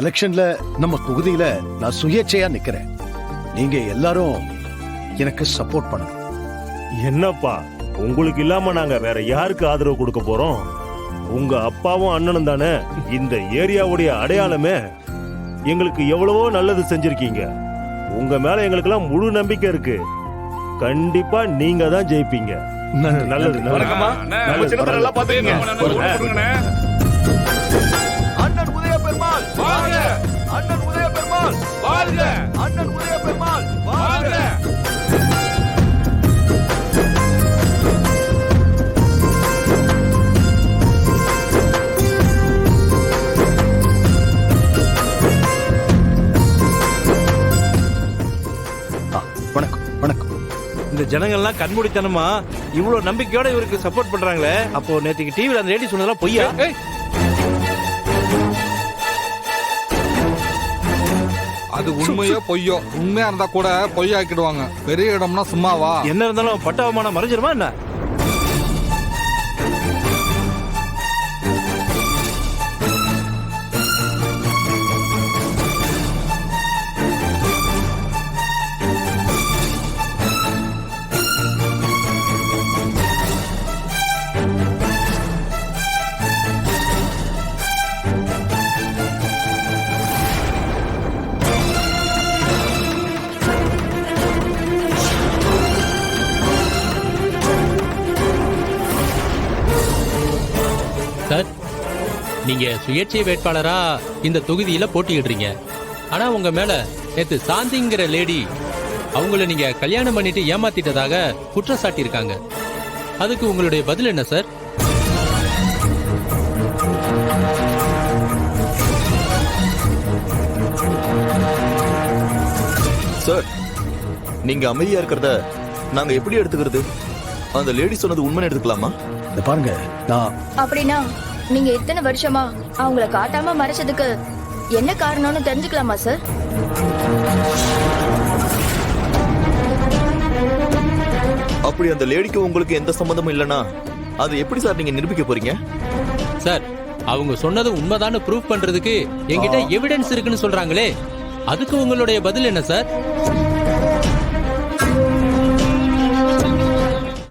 எலெக்ஷன்ல நம்ம தொகுதியில நான் சுயேட்சையா நிக்கிறேன். நீங்க எல்லாரும் எனக்கு சப்போர்ட் பண்ணணும். என்னப்பா, உங்களுக்கு இல்லாம நாங்க வேற யாருக்கு ஆதரவு கொடுக்க போறோம்? உங்க அப்பாவும் அண்ணனும் தானே இந்த ஏரியாவுடைய அடையாளமே. எங்களுக்கு எவ்வளவோ நல்லது செஞ்சிருக்கீங்க. உங்க மேல எங்களுக்கு எல்லாம் முழு நம்பிக்கை இருக்கு. கண்டிப்பா நீங்க தான் ஜெயிப்பீங்க. நல்லது. அண்ணன் உதய பெருமாள் வாழ்க! அண்ணன் உதய பெருமாள் வாழ்க! அண்ணன் உதய பெருமாள் வாழ்க! வணக்கம் வணக்கம். இந்த ஜனங்கள்லாம் கண்மூடித்தனமா இவ்வளவு நம்பிக்கையோட இவருக்கு சப்போர்ட் பண்றாங்களே, அப்போ நேற்றுக்கு டிவில அந்த லேடி சொன்னதெல்லாம் பொய்யா? அது உண்மையோ பொய்யோ, உண்மையா இருந்தா கூட பொய்யாக்கிடுவாங்க. பெரிய இடம்னா சும்மாவா? என்ன இருந்தாலும் பட்டாவமான மறைஞ்சிருமா என்ன? சார், நீங்க சுயேட்சை வேட்பாளரா இந்த தொகுதியில போட்டியிடுறீங்க. ஆனா உங்க மேல நேத்து சாந்திங்கிற லேடி அவங்கள நீங்க கல்யாணம் பண்ணிட்டு ஏமாத்திட்டதாக குற்றம் சாட்டியிருக்காங்க. அதுக்கு உங்களுடைய பதில் என்ன சார்? சார், நீங்க அமைதியா இருக்கிறத நாங்க எப்படி எடுத்துக்கிறது? அந்த லேடி சொன்னது உண்மை எடுத்துக்கலாமா? இந்த பாருங்க, நான் அப்படின்னா நீங்க இத்தனை வருஷமா அவங்கள காட்டாம மறைச்சதுக்கு என்ன காரணம்னு தெரிஞ்சுக்கலாமா சார்? அப்படி அந்த லேடிக்கு உங்களுக்கு எந்த சம்பந்தமும் இல்லனா அது எப்படி சார் நீங்க நிரூபிக்க போறீங்க? சார், அவங்க சொன்னது உண்மைதான்னு ப்ரூவ் பண்றதுக்கு என்கிட்ட எவிடன்ஸ் இருக்குன்னு சொல்றாங்களே, அதுக்கு உங்களுடைய பதில் என்ன சார்?